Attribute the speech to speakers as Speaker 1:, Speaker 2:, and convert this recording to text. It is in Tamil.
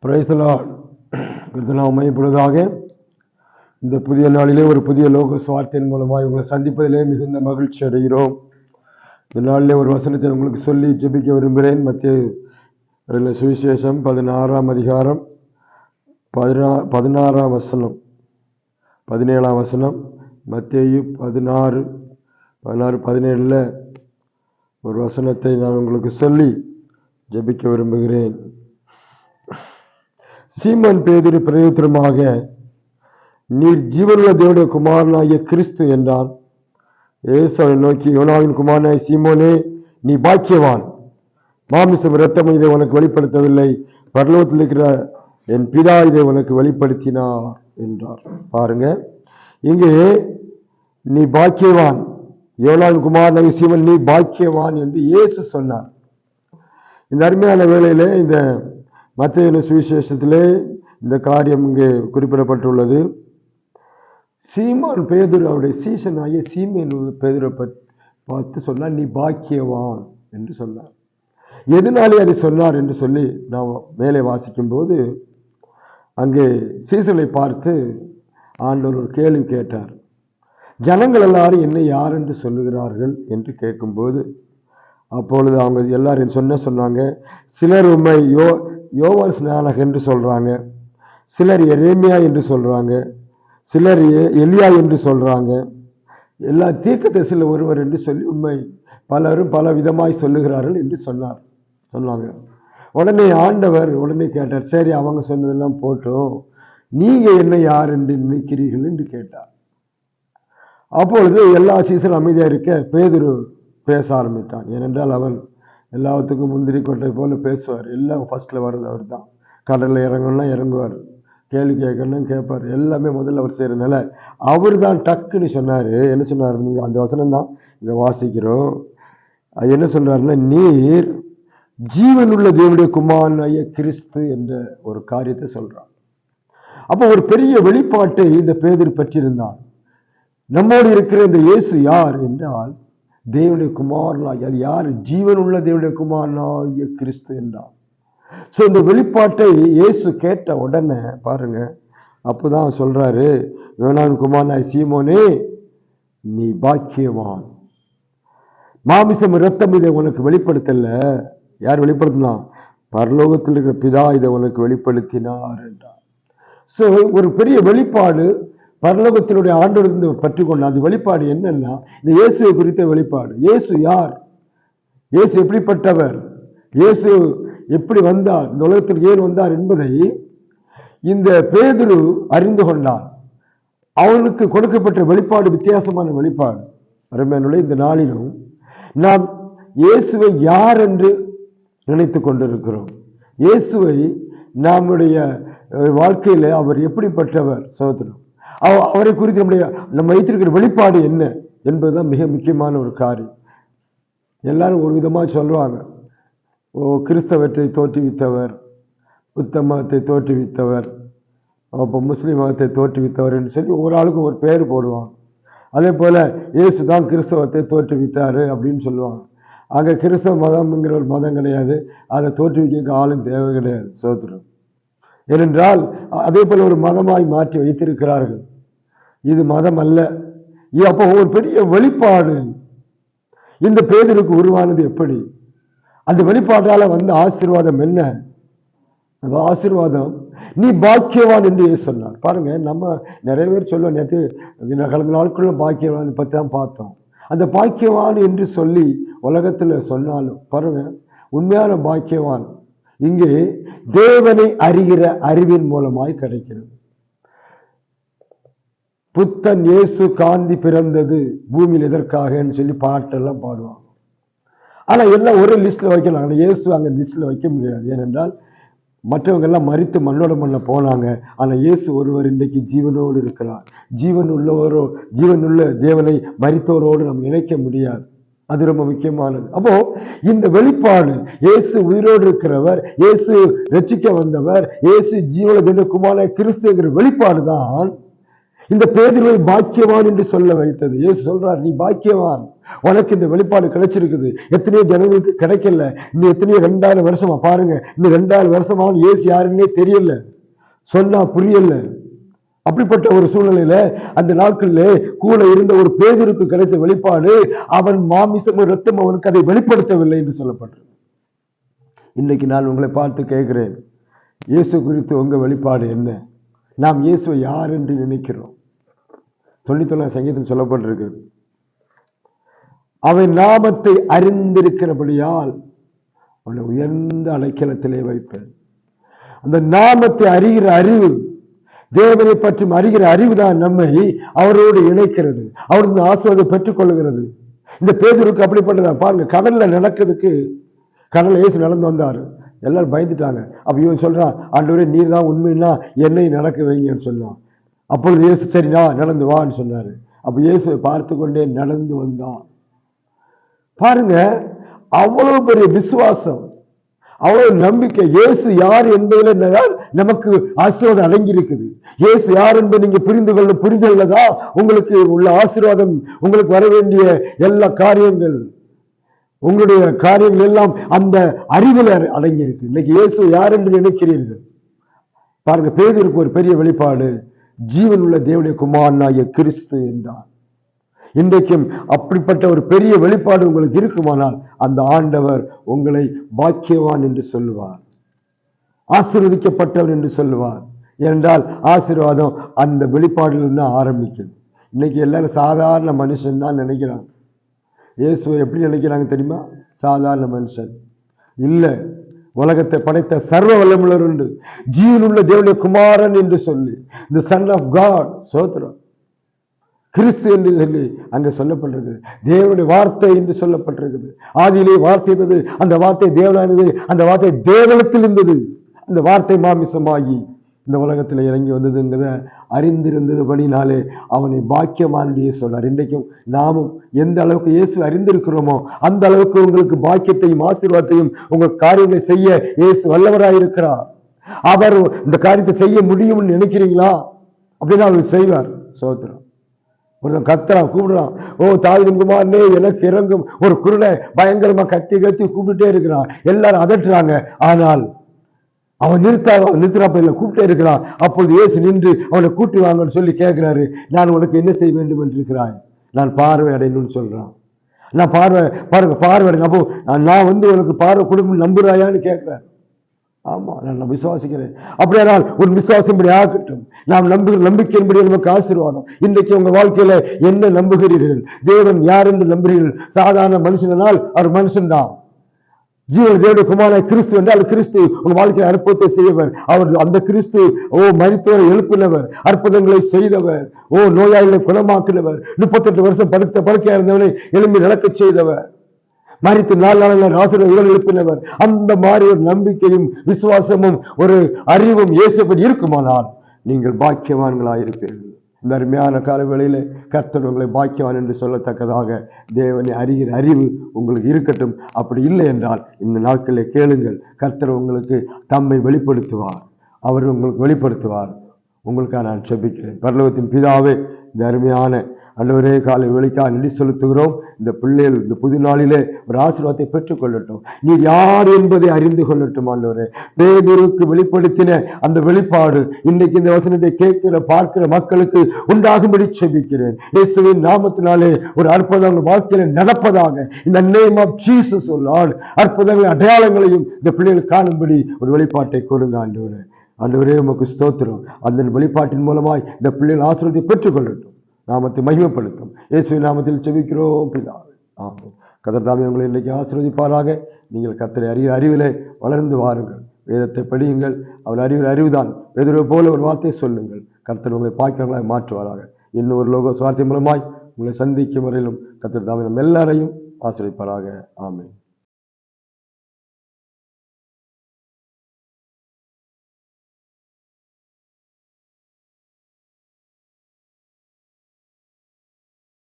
Speaker 1: Praise the Lord. கர்த்தர் மையப்படுவதாக. இந்த புதிய நாளிலே ஒரு புதிய லோக சுவார்த்தையின் மூலமாக உங்களை சந்திப்பதிலே மிகுந்த மகிழ்ச்சி அடைகிறோம். இந்த நாளிலே ஒரு வசனத்தை உங்களுக்கு சொல்லி ஜெபிக்க விரும்புகிறேன். மத்தேயு சுவிசேஷம் 16ஆம் அதிகாரம் 16ஆம் வசனம் 17ஆம் வசனம். மத்தேயு 16:17 ஒரு வசனத்தை நான் உங்களுக்கு சொல்லி ஜெபிக்க விரும்புகிறேன். சீமோன் பேதுரு பிரயுத்தரமாக, நீர் ஜீவனுள்ள தேவனுடைய குமாரனாகிய கிறிஸ்து என்றான். இயேசு அவனை நோக்கி, யோனாவின் குமாரனாகிய சீமோனே, நீ பாக்கியவான். மாமிசம் இரத்தம் இதை உனக்கு வெளிப்படுத்தவில்லை, பரலோகத்தில் இருக்கிற என் பிதா இதை உனக்கு வெளிப்படுத்தினார் என்றார். பாருங்க, இங்கே நீ பாக்கியவான், யோனாவின் குமாரனாகிய சீமோன் நீ பாக்கியவான் என்று இயேசு சொன்னார். இந்த அருமையான வேளையிலே இந்த மத்தேயு சுவிசேஷத்திலே இந்த காரியம் இங்கே குறிப்பிடப்பட்டுள்ளது. சீமோன் பேதுரு அவருடைய சீசன் ஆகிய சீமோன் பேதுரை பார்த்து சொன்னார், நீ பாக்கியவான் என்று சொன்னார். எதனாலே அதை சொன்னார் என்று சொல்லி நாம் மேலே வாசிக்கும் போது, அங்கே சீசனை பார்த்து ஆண்டவர் ஒரு கேள்வி கேட்டார். ஜனங்கள் எல்லாரும் என்னை யார் என்று சொல்லுகிறார்கள் என்று கேட்கும்போது, அப்பொழுது அவங்க எல்லாரும் சொன்னாங்க, சிலர் உம்மை யோவான் ஸ்நானகர் என்று சொல்றாங்க, சிலர் எரேமியா என்று சொல்றாங்க, சிலர் எலியா என்று சொல்றாங்க, எல்லா தீர்க்கதரிசியில் ஒருவர் என்று சொல்லி உண்மை பலரும் பல விதமாய் சொல்லுகிறார்கள் என்று சொன்னாங்க. உடனே ஆண்டவர் கேட்டார், சரி அவங்க சொன்னதெல்லாம் போட்டோம், நீங்க என்ன யார் என்று நினைக்கிறீர்கள் என்று கேட்டார். அப்பொழுது எல்லா சீசனும் அமைதியா இருக்க பேதுரு பேச ஆரம்பித்தான். ஏனென்றால் அவன் எல்லாத்துக்கும் முந்திரி கொட்டை போல பேசுவார். எல்லாம் ஃபர்ஸ்ட்ல வர்றது அவர் தான். கடலில் இறங்கணும்னா இறங்குவார், கேள்வி கேட்கணும் கேட்பார், எல்லாமே முதல்ல அவர் செய்யறதுனால அவர் தான் டக்குன்னு சொன்னாரு. என்ன சொன்னார்? நீங்க அந்த வசனம் தான் இங்க வாசிக்கிறோம். அது என்ன சொல்றாருன்னா, நீர் ஜீவனுள்ள தேவனுடைய குமாரனாகிய கிறிஸ்து என்ற ஒரு காரியத்தை சொல்றார். அப்போ ஒரு பெரிய வெளிப்பாட்டை இந்த பேதுரு பெற்றிருந்தான். நம்மோடு இருக்கிற இந்த இயேசு யார் என்றால் தேவனுடைய குமாரனாகிய, அது யார்? ஜீவனுள்ள தேவனுடைய குமாரனாகிய கிறிஸ்து என்றார். சோ இந்த வெளிப்பாட்டை இயேசு கேட்ட உடனே பாருங்க, அப்பதான் சொல்றாரு, யோனாவின் குமாரனாகிய சீமோனே, நீ பாக்கியவான். மாமிசம் இரத்தம் இதை உனக்கு வெளிப்படுத்தல. யார் வெளிப்படுத்தினா? பரலோகத்தில் இருக்கிற பிதா இதை உனக்கு வெளிப்படுத்தினார் என்றார். சோ ஒரு பெரிய வெளிப்பாடு பரலோகத்தினுடைய ஆண்டவரிலிருந்து பற்றிக்கொண்ட அந்த வெளிப்பாடு என்னன்னா, இந்த இயேசுவை குறித்த வெளிப்பாடு. இயேசு யார்? இயேசு எப்படிப்பட்டவர்? இயேசு எப்படி வந்தார்? இந்த உலகத்தில் ஏன் வந்தார் என்பதை இந்த பேதுரு அறிந்து கொண்டார். அவனுக்கு கொடுக்கப்பட்ட வெளிப்பாடு வித்தியாசமான வெளிப்பாடு. அருமையானவர்களே, இந்த நாளிலும் நாம் இயேசுவை யார் என்று நினைத்து கொண்டிருக்கிறோம். இயேசுவை நம்முடைய வாழ்க்கையில அவர் எப்படிப்பட்டவர் சகோதரர், அவரை குறித்து நம்ம வைத்திருக்கிற வெளிப்பாடு என்ன என்பதுதான் மிக முக்கியமான ஒரு காரியம். எல்லாரும் ஒரு விதமா சொல்லுவாங்க, கிறிஸ்தவத்தை தோற்றுவித்தவர், புத்த மதத்தை தோற்றுவித்தவர், அப்போ முஸ்லிம் மதத்தை தோற்றுவித்தவர் என்று சொல்லி ஒரு ஆளுக்கு ஒரு பேர் போடுவாங்க. அதே போல இயேசு தான் கிறிஸ்தவத்தை தோற்றுவித்தாரு அப்படின்னு சொல்லுவாங்க. அங்கே கிறிஸ்தவ மதம்ங்கிற ஒரு மதம் கிடையாது, அதை தோற்றுவிக்க ஆளும் தேவை கிடையாது சோதரம். ஏனென்றால் அதே போல ஒரு மதமாய் மாற்றி வைத்திருக்கிறார்கள். இது மதம் அல்ல. அப்போ ஒரு பெரிய வெளிப்பாடு இந்த பேதுருக்கு உருவானது. எப்படி அந்த வெளிப்பாட்டால வந்த ஆசீர்வாதம் என்ன? அந்த ஆசீர்வாதம், நீ பாக்கியவான் என்று சொன்னார். பாருங்க, நம்ம நிறைய பேர் சொல்லுவோம், நேற்று கடந்த நாட்குள்ள பாக்கியவான் பற்றி தான் பார்த்தோம். அந்த பாக்கியவான் என்று சொல்லி உலகத்துல சொன்னாலும் பாருங்க, உண்மையான பாக்கியவான் இங்கே தேவனை அறிகிற அறிவின் மூலமாய் கிடைக்கிறது. புத்தன் இயேசு காந்தி பிறந்தது பூமியில் எதற்காக சொல்லி பாட்டெல்லாம் பாடுவாங்க. ஆனா எல்லாம் ஒரே லிஸ்ட்ல வைக்கலாம். ஆனா இயேசு அங்க லிஸ்ட்ல வைக்க முடியாது. ஏனென்றால் மற்றவங்க எல்லாம் மரித்து மண்ணோட மண்ண போனாங்க. ஆனா இயேசு ஒருவர் இன்றைக்கு ஜீவனோடு இருக்கிறார். ஜீவனுள்ள தேவனை மரித்தோரோடு நம்ம இணைக்க முடியாது. அது ரொம்ப முக்கியமானது. அப்போ இந்த வெளிப்பாடு, இயேசு உயிரோடு இருக்கிறவர், இயேசு ரட்சிக்க வந்தவர், இயேசு ஜீவனுள்ள குமாரனாகிய கிறிஸ்துங்கிற வெளிப்பாடு தான் இந்த பேதுருவை பாக்கியவான் என்று சொல்ல வைத்தது. இயேசு சொல்றார், நீ பாக்கியவான், உனக்கு இந்த வெளிப்பாடு கிடைச்சிருக்குது. எத்தனையோ ஜனங்களுக்கு கிடைக்கல. இன்னும் எத்தனையோ 2000 வருஷமா பாருங்க, இன்னும் 2000 வருஷமா இயேசு யாருன்னே தெரியல, சொன்னா புரியல. அப்படிப்பட்ட ஒரு சூழ்நிலையில அந்த நாட்களிலே கூட இருந்த ஒரு பேதுருக்கு கிடைத்த வெளிப்பாடு, அவன் மாமிசமும் ரத்தம் அவனுக்கு அதை வெளிப்படுத்தவில்லை என்று சொல்லப்பட்டது. இன்னைக்கு நான் உங்களை பார்த்து கேட்கிறேன், இயேசு குறித்து உங்க வெளிப்பாடு என்ன? நாம் இயேசுவை யார் என்று நினைக்கிறோம்? 99 சங்கீதத்தில் சொல்லப்பட்டிருக்கிறது, அவன் நாமத்தை அறிந்திருக்கிறபடியால் அவனை உயர்ந்த அடைக்கலத்திலே வைப்பேன். அந்த நாமத்தை அறிகிற அறிவு, தேவனை பற்றி அறிகிற அறிவு தான் நம்மை அவரோடு இணைக்கிறது, அவரது ஆசீர்வாதத்தை பெற்றுக் கொள்ளுகிறது. இந்த பேதுருக்கு அப்படிப்பட்டதா பாருங்க. கடல்ல நடக்கிறதுக்கு, கடல்ல இயேசு நடந்து வந்தாரு, எல்லாரும் பயந்துட்டாங்க. அப்ப இவன் சொல்றான், ஆண்டவரே நீர் தான் உண்மைன்னா என்னை நடக்க வைங்கன்னு சொன்னான். அப்பொழுது இயேசு சரிடா நடந்து வான்னு சொன்னாரு. அப்ப இயேசுவை பார்த்து கொண்டே நடந்து வந்தான். பாருங்க, அவ்வளவு பெரிய விசுவாசம், அவ்வளவு நம்பிக்கை. இயேசு யார் என்பதில் நமக்கு ஆசீர்வாதம் அடங்கி இருக்குது. இயேசு யார் என்பதை நீங்க புரிந்துள்ளதான் உங்களுக்கு உள்ள ஆசீர்வாதம், உங்களுக்கு வர வேண்டிய எல்லா காரியங்கள், உங்களுடைய காரியங்கள் எல்லாம் அந்த அறிவில் அடங்கி இருக்கு. இன்னைக்கு இயேசு யார் என்று நினைக்கிறீர்கள்? பாருங்க, பேதுருக்கு ஒரு பெரிய வெளிப்பாடு, ஜீவன் உள்ள தேவனுடைய குமாரனாகிய கிறிஸ்து என்றார். இன்றைக்கும் அப்படிப்பட்ட ஒரு பெரிய வெளிப்பாடு உங்களுக்கு இருக்குமானால் அந்த ஆண்டவர் உங்களை பாக்கியவான் என்று சொல்லுவார், ஆசீர்வதிக்கப்பட்டவர் என்று சொல்லுவார். ஏனென்றால் ஆசீர்வாதம் அந்த வெளிப்பாடுல தான் ஆரம்பிக்குது. இன்னைக்கு எல்லாரும் சாதாரண மனுஷன் தான் நினைக்கிறாங்க. இயேசுவை எப்படி நினைக்கிறாங்க தெரியுமா? சாதாரண மனுஷன் இல்ல, உலகத்தை படைத்த சர்வ வல்லமுள்ளவர் உண்டு, ஜீவனுள்ள தேவனுடைய குமாரன் என்று சொல்லி, தி சன் ஆஃப் காட், சோத்திரம், கிறிஸ்து என்று சொல்லி அங்க சொல்லப்பட்டிருக்குது. தேவனுடைய வார்த்தை என்று சொல்லப்பட்டிருக்குது. ஆதியிலே வார்த்தை இருந்தது, அந்த வார்த்தை தேவனானது, அந்த வார்த்தை தேவனத்தில் இருந்தது, அந்த வார்த்தை மாமிசமாகி இந்த உலகத்தில் இறங்கி வந்ததுங்கிறத அறிந்திருந்தபடினாலே அவனை பாக்கியமானே சொன்னார். இன்றைக்கும் நாமும் எந்த அளவுக்கு இயேசு அறிந்திருக்கிறோமோ அந்த அளவுக்கு உங்களுக்கு பாக்கியத்தையும் ஆசீர்வாதத்தையும் உங்கள் காரியங்களை செய்ய இயேசு வல்லவராயிருக்கிறார். அவர் இந்த காரியத்தை செய்ய முடியும்னு நினைக்கிறீங்களா? அப்படிதான் அவர் செய்வார். சோத்திரம். ஒருத்தன் கத்துறான், கூப்பிடுறான், ஓ தாவீதின் குமாரனே எனக்கு இறங்கும். ஒரு குருடை பயங்கரமா கத்தி கூப்பிட்டுட்டே இருக்கிறான், எல்லாரும் அதட்டுறாங்க. ஆனால் அவன் நிறுத்தாப்ப இல்லை, கூப்பிட்டே இருக்கிறான். அப்பொழுது இயேசு நின்று அவனை கூட்டி வாங்கன்னு சொல்லி கேட்கிறாரு, நான் உனக்கு என்ன செய்ய வேண்டும் என்று இருக்கிறாய்? நான் பார்வை அடையணும்னு சொல்றான். நான் பார்வை அடையணும். அப்போ நான் உனக்கு பார்வை கொடுக்கணும் நம்புறாயான்னு கேட்கிறேன். ஆமா, நான் விசுவாசிக்கிறேன். அப்படியானால் ஒரு விசுவாசம் இப்படி ஆகட்டும். நாம் நம்பிக்கையின்படி நமக்கு ஆசீர்வாதம். இன்றைக்கு உங்க வாழ்க்கையில என்ன நம்புகிறீர்கள்? தேவன் யார் என்று நம்புகிறீர்கள்? சாதாரண மனுஷனால் அவர் மனுஷன் தான். ஜீவன் தேவனுடைய குமாரனாகிய கிறிஸ்து என்றால் கிறிஸ்து உங்க வாழ்க்கையை அற்புதத்தை செய்யவர். அவர் அந்த கிறிஸ்து மரித்தோரை எழுப்பினவர், அற்புதங்களை செய்தவர், நோயாளிகளை குணமாக்கினவர், 38 வருஷம் படுக்கையா இருந்தவனை எழும்பி நடக்க செய்தவர், மரித்து 4 நாளில் ராசர்கள் எழுப்பினவர். அந்த மாதிரி ஒரு நம்பிக்கையும் விசுவாசமும் ஒரு அறிவும் இயேசுபடி இருக்குமானால் நீங்கள் பாக்கியவான்களாயிருப்பீர்கள். இந்த அருமையான காலவேளையிலே கர்த்தர் உங்களை பாக்கியவான் என்று சொல்லத்தக்கதாக தேவனை அறிகிற அறிவு உங்களுக்கு இருக்கட்டும். அப்படி இல்லை என்றால் இந்த நாட்களிலே கேளுங்கள், கர்த்தர் உங்களுக்கு தம்மை வெளிப்படுத்துவார், அவர் உங்களுக்கு வெளிப்படுத்துவார். உங்களுக்காக நான் ஜெபிக்கிறேன். பரலோகத்தின் பிதாவே, இந்த அருமையான ஆண்டவரே காலை வேளைக்காக நன்றி செலுத்துகிறோம். இந்த பிள்ளைகள் இந்த புது நாளிலே ஒரு ஆசீர்வாதத்தை பெற்றுக் கொள்ளட்டும். நீர் யார் என்பதை அறிந்து கொள்ளட்டும். ஆண்டவரே, பேதுருக்கு வெளிப்படுத்தின அந்த வெளிப்பாடு இன்றைக்கு இந்த வசனத்தை கேட்கிற பார்க்கிற மக்களுக்கு உண்டாகும்படி செபிக்கிறேன். இயேசுவின் நாமத்தினாலே ஒரு அற்புதங்கள் வாழ்க்கையில நடப்பதாக இந்த நேம் ஆஃப் ஜீசஸ் லார்ட், அற்புதங்கள் அடையாளங்களையும் இந்த பிள்ளைகள் காணும்படி ஒரு வெளிப்பாட்டை கொடுங்க. ஆண்டவரே, ஆண்டவரே உமக்கு ஸ்தோத்திரம். அந்த வெளிப்பாட்டின் மூலமாய் இந்த பிள்ளைகள் ஆசீர்வாதத்தை பெற்றுக் கொள்ளட்டும், நாமத்தை மகிமைப்படுத்தும். இயேசுவின் நாமத்தில் ஜெபிக்கிறோம் பிதாவே, ஆமென். கர்த்தர் தாமே உங்களை இன்றைக்கு ஆசீர்வதிப்பாராக. நீங்கள் கர்த்தரை அறிவிலே வளர்ந்து வாருங்கள், வேதத்தை படியுங்கள். அவர் அறிவுதான் பேதுருவை போல ஒரு வார்த்தை சொல்லுங்கள். கர்த்தர் உங்களை பாக்கியங்களாய் மாற்றுவாராக. இன்னும் ஒரு லோக சுவார்த்தை மூலமாய் உங்களை சந்திக்கும் வரையிலும் கர்த்தர் தாமே நம்ம எல்லாரையும் ஆசீர்வதிப்பாராக. ஆமென்.